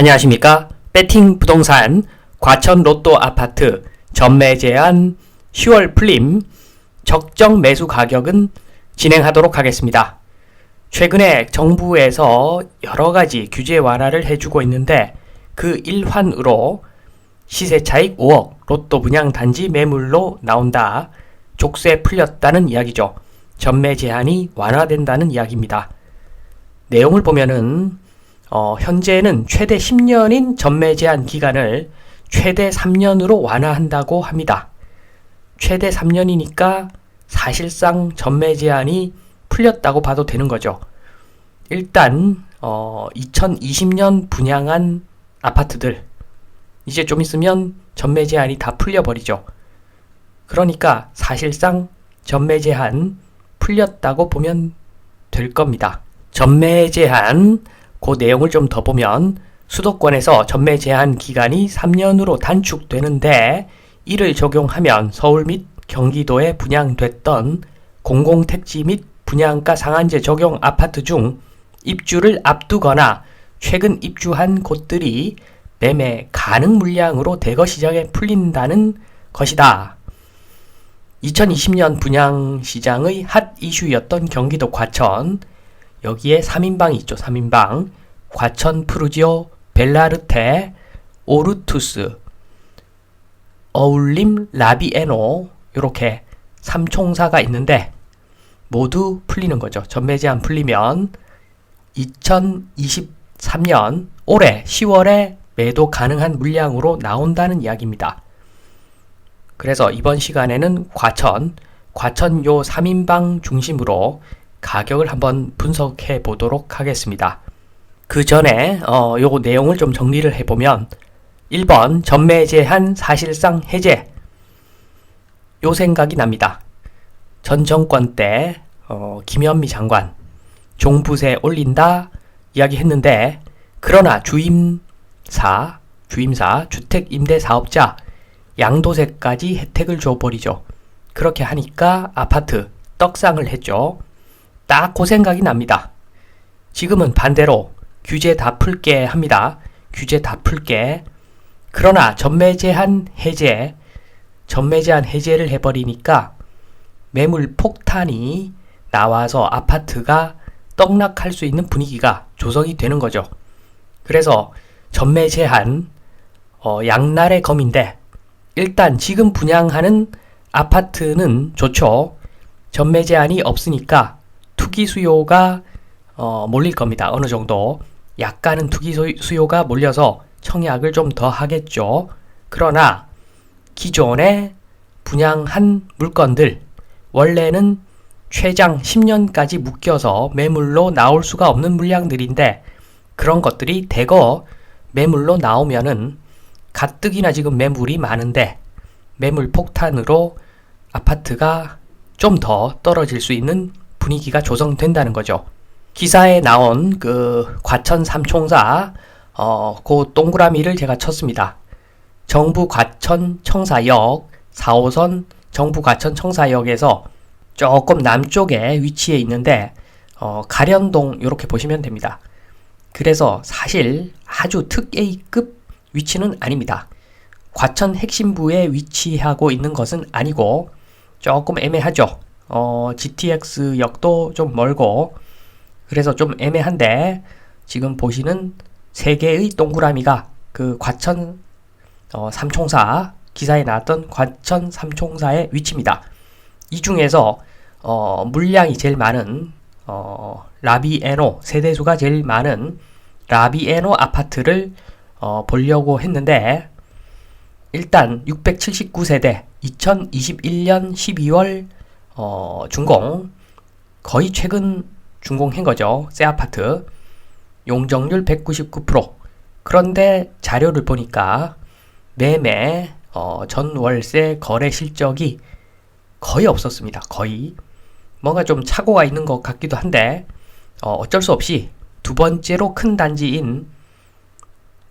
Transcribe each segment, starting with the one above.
안녕하십니까? 배팅 부동산 과천 로또 아파트 전매 제한 10월 풀림 적정 매수 가격은 진행하도록 하겠습니다. 최근에 정부에서 여러가지 규제 완화를 해주고 있는데 그 일환으로 시세 차익 5억 로또 분양 단지 매물로 나온다. 족쇄 풀렸다는 이야기죠. 전매 제한이 완화된다는 이야기입니다. 내용을 보면은 현재는 최대 10년인 전매 제한 기간을 최대 3년으로 완화한다고 합니다. 최대 3년이니까 사실상 전매 제한이 풀렸다고 봐도 되는 거죠. 일단 2020년 분양한 아파트들 이제 좀 있으면 전매 제한이 다 풀려버리죠. 그러니까 사실상 전매 제한 풀렸다고 보면 될 겁니다. 전매 제한 그 내용을 좀 더 보면 수도권에서 전매 제한 기간이 3년으로 단축되는데 이를 적용하면 서울 및 경기도에 분양됐던 공공택지 및 분양가 상한제 적용 아파트 중 입주를 앞두거나 최근 입주한 곳들이 매매 가능 물량으로 대거 시장에 풀린다는 것이다. 2020년 분양 시장의 핫 이슈였던 경기도 과천, 여기에 3인방이 있죠. 3인방 과천 푸르지오, 벨라르테, 오르투스, 어울림, 라비에노 이렇게 3총사가 있는데 모두 풀리는 거죠. 전매 제한 풀리면 2023년 올해 10월에 매도 가능한 물량으로 나온다는 이야기입니다. 그래서 이번 시간에는 과천 요 3인방 중심으로 가격을 한번 분석해 보도록 하겠습니다. 그 전에 요 내용을 좀 정리를 해보면 1번 전매 제한 사실상 해제 요 생각이 납니다. 전 정권 때 김현미 장관 종부세 올린다 이야기했는데 그러나 주임사 주택임대사업자 양도세까지 혜택을 줘버리죠. 그렇게 하니까 아파트 떡상을 했죠. 딱 그 생각이 납니다. 지금은 반대로 규제 다 풀게 합니다. 규제 다 풀게. 그러나 전매 제한 해제를 해버리니까 매물 폭탄이 나와서 아파트가 떡락할 수 있는 분위기가 조성이 되는 거죠. 그래서 전매 제한 양날의 검인데 일단 지금 분양하는 아파트는 좋죠. 전매 제한이 없으니까 투기 수요가 몰릴 겁니다. 어느 정도 약간은 투기 수요가 몰려서 청약을 좀 더 하겠죠. 그러나 기존에 분양한 물건들 원래는 최장 10년까지 묶여서 매물로 나올 수가 없는 물량들인데 그런 것들이 대거 매물로 나오면은 가뜩이나 지금 매물이 많은데 매물 폭탄으로 아파트가 좀 더 떨어질 수 있는 분위기가 조성된다는 거죠. 기사에 나온 그 과천 3총사 그 동그라미를 제가 쳤습니다. 정부 과천 청사역 4호선 정부 과천 청사역에서 조금 남쪽에 위치해 있는데 가련동 이렇게 보시면 됩니다. 그래서 사실 아주 특 A급 위치는 아닙니다. 과천 핵심부에 위치하고 있는 것은 아니고 조금 애매하죠. GTX역도 좀 멀고 그래서 좀 애매한데 지금 보시는 3개의 동그라미가 그 과천 삼총사 기사에 나왔던 과천 삼총사의 위치입니다. 이 중에서 물량이 제일 많은 라비에노 세대수가 제일 많은 라비에노 아파트를 보려고 했는데 일단 679세대 2021년 12월 준공 거의 최근 준공한 거죠. 새 아파트 용적률 199%. 그런데 자료를 보니까 매매 전월세 거래 실적이 거의 없었습니다. 거의 뭔가 좀 착오가 있는 것 같기도 한데 어쩔 수 없이 두 번째로 큰 단지인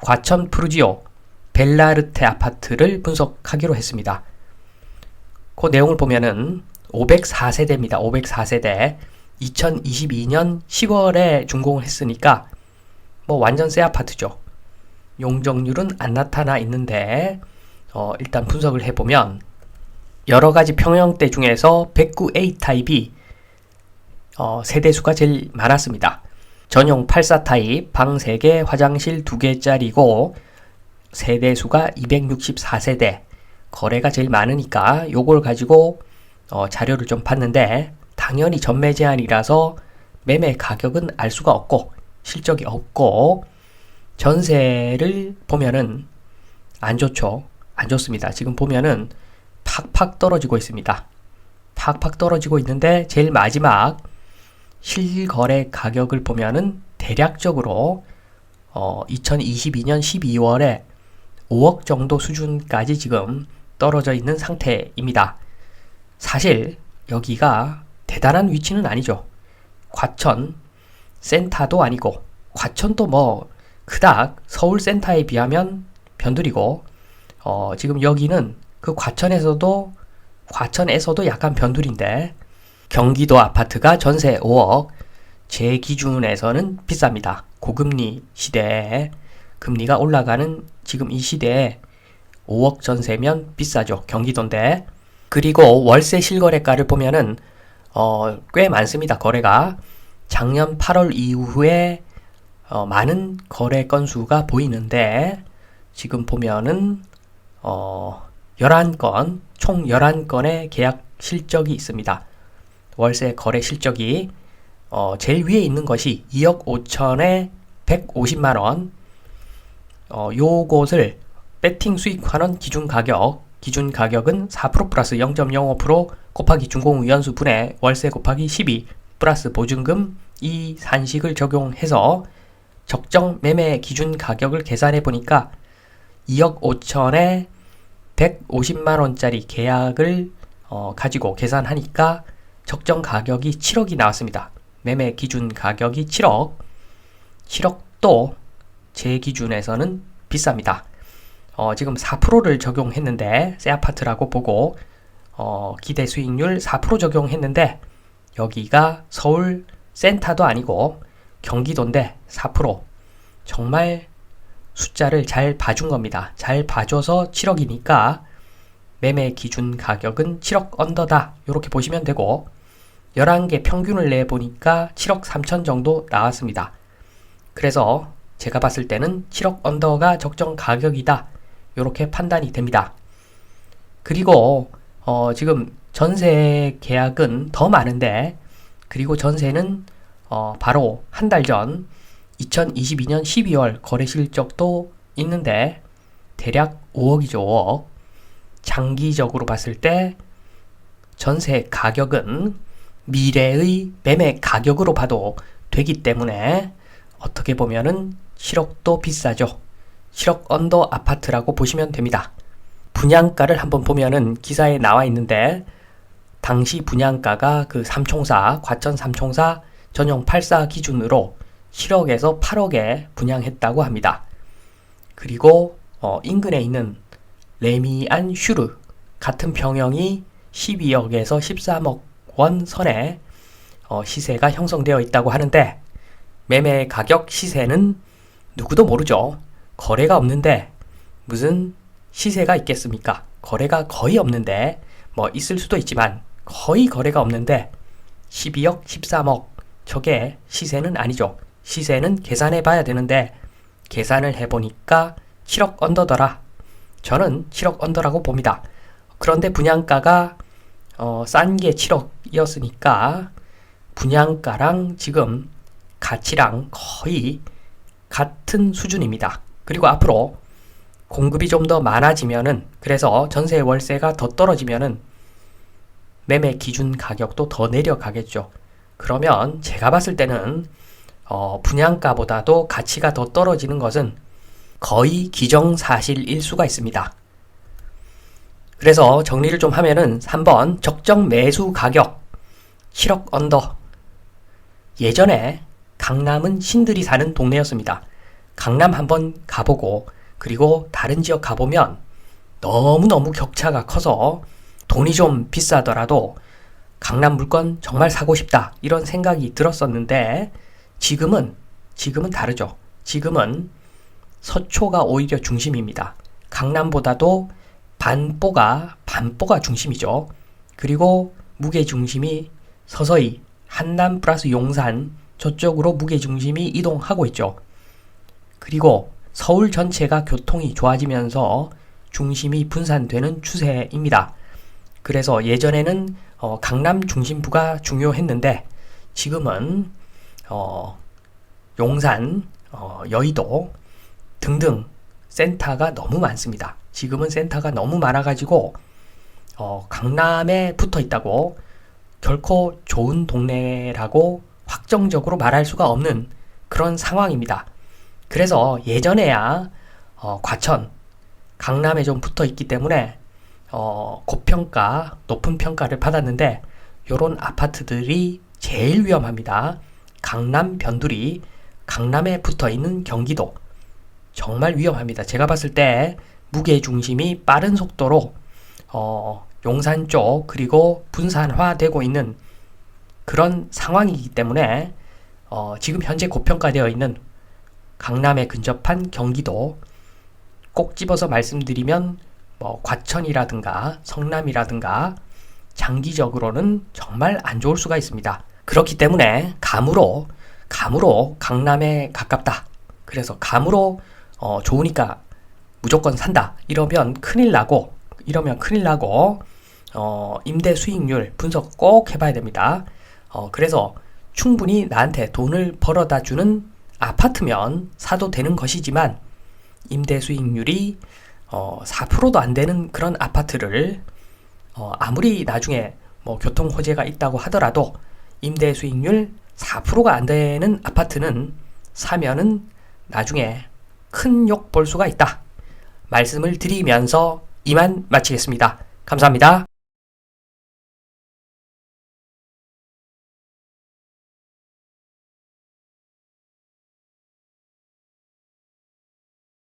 과천 푸르지오 벨라르테 아파트를 분석하기로 했습니다. 그 내용을 보면은 504세대입니다. 504세대 2022년 10월에 준공을 했으니까 뭐 완전 새 아파트죠. 용적률은 안 나타나 있는데 일단 분석을 해보면 여러가지 평형대 중에서 109A 타입이 세대수가 제일 많았습니다. 전용 84 타입 방 3개 화장실 2개짜리고 세대수가 264세대 거래가 제일 많으니까 요걸 가지고 자료를 좀 봤는데 당연히 전매 제한이라서 매매 가격은 알 수가 없고 실적이 없고 전세를 보면은 안 좋죠. 안 좋습니다. 지금 보면은 팍팍 떨어지고 있습니다. 팍팍 떨어지고 있는데 제일 마지막 실거래 가격을 보면은 대략적으로 2022년 12월에 5억 정도 수준까지 지금 떨어져 있는 상태입니다. 사실 여기가 대단한 위치는 아니죠. 과천 센터도 아니고 과천도 뭐 그닥 서울 센터에 비하면 변두리고 지금 여기는 그 과천에서도 약간 변두리인데 경기도 아파트가 전세 5억 제 기준에서는 비쌉니다. 고금리 시대에 금리가 올라가는 지금 이 시대에 5억 전세면 비싸죠. 경기도인데 그리고 월세 실거래가를 보면은 꽤 많습니다. 거래가 작년 8월 이후에 많은 거래 건수가 보이는데 지금 보면은 11건 총 11건의 계약 실적이 있습니다. 월세 거래 실적이 제일 위에 있는 것이 2억 5천에 150만원 요것을 배팅 수익환원 기준 가격은 4% 플러스 0.05% 곱하기 준공의연수 분의 월세 곱하기 12 플러스 보증금 이 산식을 적용해서 적정 매매 기준 가격을 계산해 보니까 2억 5천에 150만원짜리 계약을 가지고 계산하니까 적정 가격이 7억이 나왔습니다. 매매 기준 가격이 7억. 7억도 제 기준에서는 비쌉니다. 지금 4%를 적용했는데 새 아파트라고 보고 기대 수익률 4% 적용했는데 여기가 서울 센터도 아니고 경기도인데 4% 정말 숫자를 잘 봐준 겁니다. 잘 봐줘서 7억이니까 매매 기준 가격은 7억 언더다 이렇게 보시면 되고 11개 평균을 내보니까 7억 3천 정도 나왔습니다. 그래서 제가 봤을 때는 7억 언더가 적정 가격이다 이렇게 판단이 됩니다. 그리고 지금 전세 계약은 더 많은데 그리고 전세는 바로 한 달 전 2022년 12월 거래 실적도 있는데 대략 5억이죠. 5억. 장기적으로 봤을 때 전세 가격은 미래의 매매 가격으로 봐도 되기 때문에 어떻게 보면은 7억도 비싸죠. 7억 언더 아파트라고 보시면 됩니다. 분양가를 한번 보면은 기사에 나와 있는데 당시 분양가가 그 삼총사, 과천 삼총사 전용 84 기준으로 7억에서 8억에 분양했다고 합니다. 그리고 인근에 있는 레미안 슈르 같은 평형이 12억에서 13억 원 선에 시세가 형성되어 있다고 하는데 매매 가격 시세는 누구도 모르죠. 거래가 없는데 무슨 시세가 있겠습니까? 거래가 거의 없는데 뭐 있을 수도 있지만 거의 거래가 없는데 12억, 13억 저게 시세는 아니죠. 시세는 계산해 봐야 되는데 계산을 해보니까 7억 언더더라. 저는 7억 언더라고 봅니다. 그런데 분양가가 싼 게 7억이었으니까 분양가랑 지금 가치랑 거의 같은 수준입니다. 그리고 앞으로 공급이 좀 더 많아지면은 그래서 전세 월세가 더 떨어지면은 매매 기준 가격도 더 내려가겠죠. 그러면 제가 봤을 때는 분양가보다도 가치가 더 떨어지는 것은 거의 기정사실일 수가 있습니다. 그래서 정리를 좀 하면은 3번 적정 매수 가격 7억 언더. 예전에 강남은 신들이 사는 동네였습니다. 강남 한번 가보고 그리고 다른 지역 가보면 너무너무 격차가 커서 돈이 좀 비싸더라도 강남 물건 정말 사고 싶다 이런 생각이 들었었는데 지금은 다르죠. 지금은 서초가 오히려 중심입니다. 강남보다도 반보가 중심이죠. 그리고 무게중심이 서서히 한남 플러스 용산 저쪽으로 무게중심이 이동하고 있죠. 그리고 서울 전체가 교통이 좋아지면서 중심이 분산되는 추세입니다. 그래서 예전에는 강남 중심부가 중요했는데 지금은 용산, 여의도 등등 센터가 너무 많습니다. 지금은 센터가 너무 많아가지고 강남에 붙어 있다고 결코 좋은 동네라고 확정적으로 말할 수가 없는 그런 상황입니다. 그래서 예전에야 과천, 강남에 좀 붙어 있기 때문에 고평가, 높은 평가를 받았는데 요런 아파트들이 제일 위험합니다. 강남 변두리, 강남에 붙어 있는 경기도 정말 위험합니다. 제가 봤을 때 무게중심이 빠른 속도로 용산 쪽 그리고 분산화되고 있는 그런 상황이기 때문에 지금 현재 고평가되어 있는 강남에 근접한 경기도 꼭 집어서 말씀드리면 과천이라든가 성남이라든가 장기적으로는 정말 안 좋을 수가 있습니다. 그렇기 때문에 감으로 강남에 가깝다. 그래서 감으로 좋으니까 무조건 산다. 이러면 큰일 나고 임대 수익률 분석 꼭 해봐야 됩니다. 그래서 충분히 나한테 돈을 벌어다 주는 아파트면 사도 되는 것이지만 임대 수익률이 4%도 안 되는 그런 아파트를 아무리 나중에 교통 호재가 있다고 하더라도 임대 수익률 4%가 안 되는 아파트는 사면은 나중에 큰 욕 볼 수가 있다. 말씀을 드리면서 이만 마치겠습니다. 감사합니다.